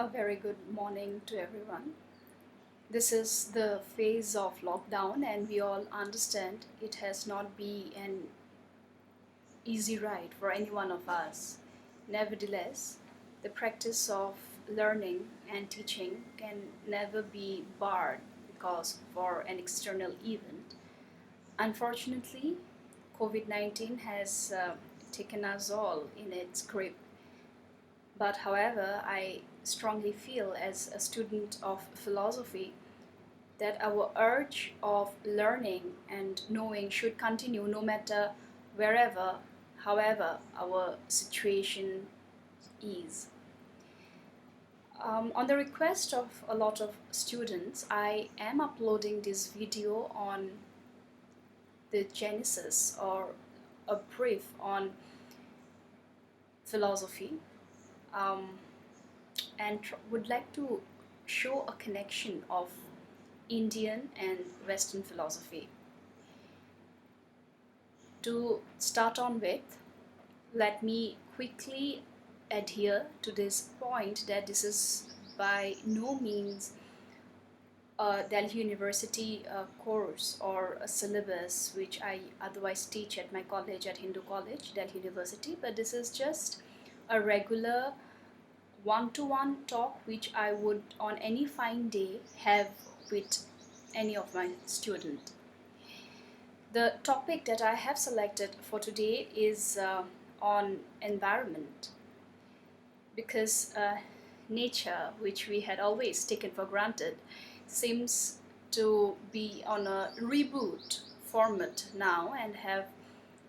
A very good morning to everyone. This is the phase of lockdown, and we all understand it has not been an easy ride for any one of us. Nevertheless, the practice of learning and teaching can never be barred because for an external event. Unfortunately, COVID 19 has taken us all in its grip. But however, I strongly feel as a student of philosophy that our urge of learning and knowing should continue no matter wherever, however, our situation is. On the request of a lot of students, I am uploading this video on the genesis or a brief on philosophy um, and would like to show a connection of Indian and Western philosophy. To start on with, let me quickly adhere to this point that this is by no means a Delhi University course or a syllabus which I otherwise teach at my college, at Hindu College, Delhi University, but this is just a regular one-to-one talk which I would on any fine day have with any of my students. The topic that I have selected for today is on environment because nature, which we had always taken for granted, seems to be on a reboot format now and have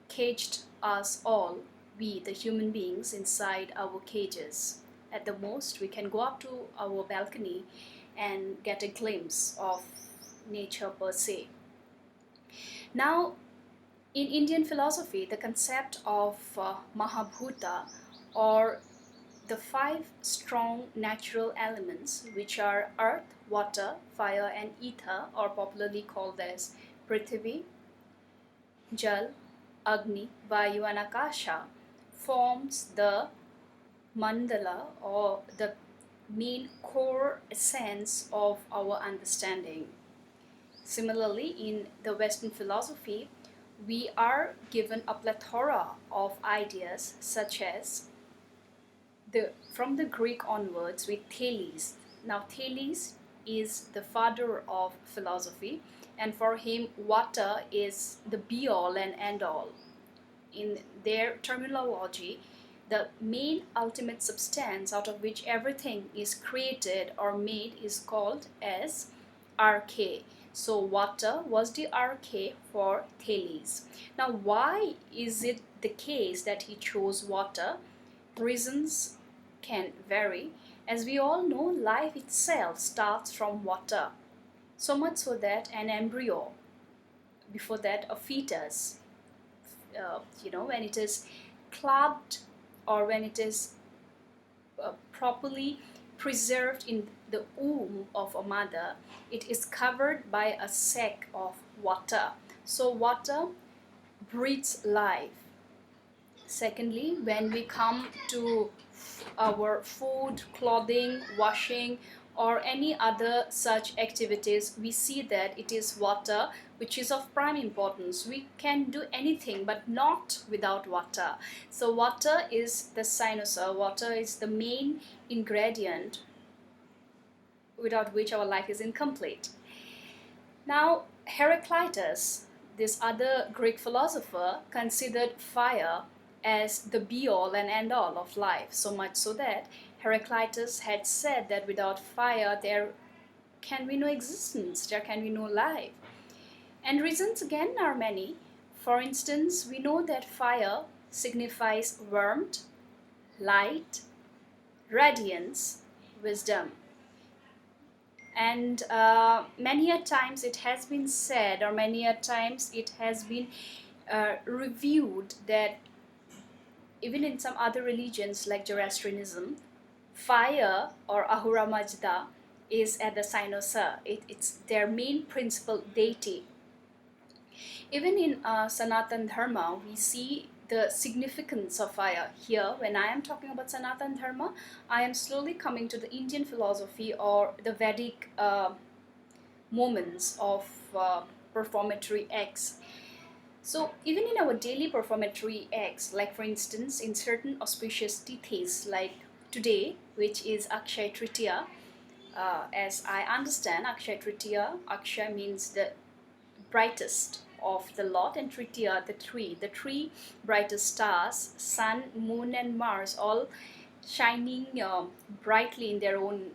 caged us all, we the human beings, inside our cages. At the most, we can go up to our balcony and get a glimpse of nature per se. Now, in Indian philosophy, the concept of Mahabhuta, or the five strong natural elements, which are earth, water, fire, and ether, or popularly called as Prithvi, Jal, Agni, Vayu, and Akasha, forms the mandala or the main core essence of our understanding. Similarly, in the Western philosophy, we are given a plethora of ideas such as from the Greek onwards with Thales. Now, Thales is the father of philosophy, and for him, water is the be all and end all. In their terminology, the main ultimate substance out of which everything is created or made is called as arche. So water was the arche for Thales. Now, why is it the case that he chose water? Reasons can vary. As we all know, life itself starts from water. So much so that an embryo, before that a fetus, when it is clubbed or when it is properly preserved in the womb of a mother, it is covered by a sack of water. So water breathes life. Secondly, when we come to our food, clothing, washing, or any other such activities, we see that it is water which is of prime importance. We can do anything but not without water. So water is the cynosure, water is the main ingredient without which our life is incomplete. Now, Heraclitus, this other Greek philosopher, considered fire as the be-all and end-all of life, so much so that Heraclitus had said that without fire there can be no existence, there can be no life. And reasons again are many. For instance, we know that fire signifies warmth, light, radiance, wisdom. And many a times it has been said, or many a times it has been reviewed that even in some other religions like Zoroastrianism, fire or Ahura Mazda is at the cynosure. It's their main principal deity. Even in Sanatan Dharma, we see the significance of fire. Here, when I am talking about Sanatana Dharma, I am slowly coming to the Indian philosophy or the Vedic moments of performatory acts. So even in our daily performatory acts, like for instance in certain auspicious tithis like today, which is Akshay Tritiya, as I understand Akshay Tritiya, Akshay means the brightest of the lot, and Tritiya, the three brightest stars, sun, moon and Mars, all shining brightly in their own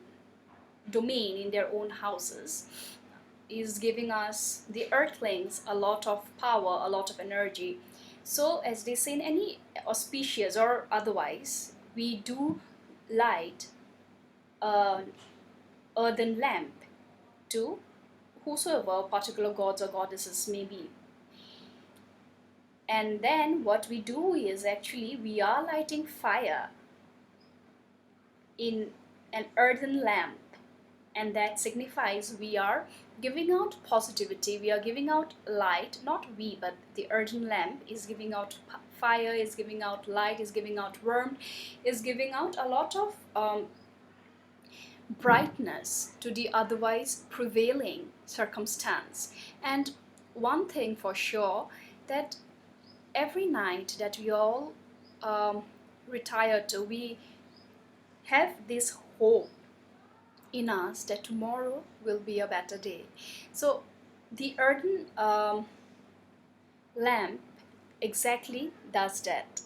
domain, in their own houses, is giving us, the earthlings, a lot of power, a lot of energy. So as they say, in any auspicious or otherwise, we do light an earthen lamp to whosoever particular gods or goddesses may be. And then what we do is actually we are lighting fire in an earthen lamp, and that signifies we are giving out positivity, we are giving out light, not we, but the earthen lamp is giving out fire, is giving out light, is giving out warmth, is giving out a lot of brightness to the otherwise prevailing circumstance. And one thing for sure, that every night that we all retire to, we have this hope in us that tomorrow will be a better day. So the earthen lamp exactly does that.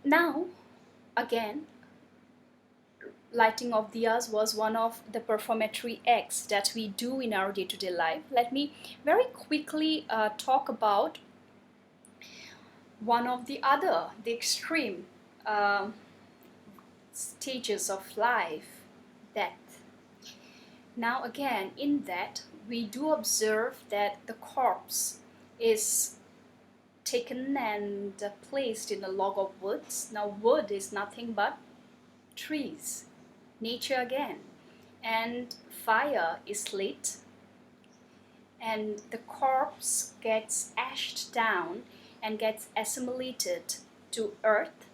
Now, again, lighting of diyas was one of the performatory acts that we do in our day-to-day life. Let me very quickly talk about one of the extreme stages of life, death. Now again, in that, we do observe that the corpse is taken and placed in a log of woods. Now wood is nothing but trees, nature again, and fire is lit, and the corpse gets ashed down and gets assimilated to earth.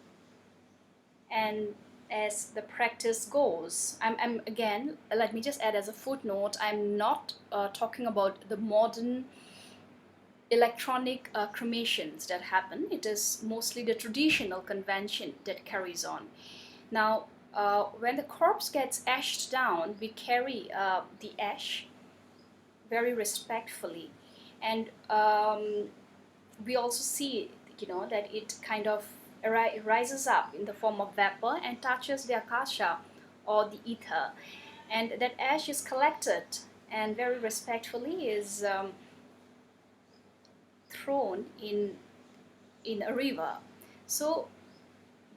And as the practice goes, I'm again, let me just add as a footnote, I'm not talking about the modern electronic cremations that happen. It is mostly the traditional convention that carries on. Now, when the corpse gets ashed down, we carry the ash very respectfully, and we also see, that it kind of rises up in the form of vapor and touches the akasha or the ether, and that ash is collected and very respectfully is thrown in a river. So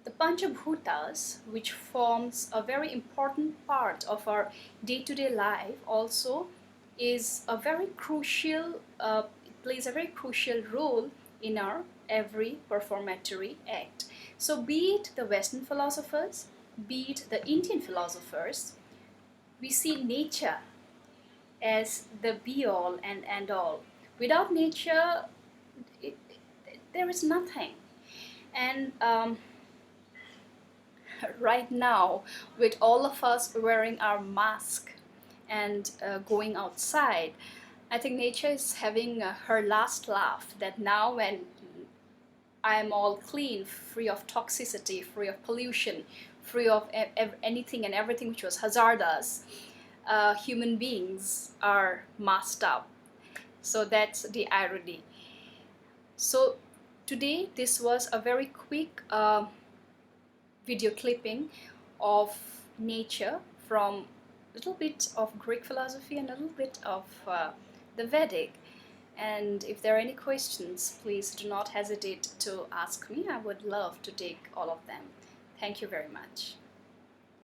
the Panchabhutas, which forms a very important part of our day-to-day life, also is a very crucial, plays a very crucial role in our every performatory act. So be it the Western philosophers, be it the Indian philosophers, we see nature as the be-all and end-all. Without nature, there is nothing. And right now, with all of us wearing our mask and going outside, I think nature is having her last laugh, that now when I am all clean, free of toxicity, free of pollution, free of anything and everything which was hazardous, human beings are masked up. So that's the irony. So today, this was a very quick video clipping of nature from a little bit of Greek philosophy and a little bit of the Vedic. And if there are any questions, please do not hesitate to ask me. I would love to take all of them. Thank you very much.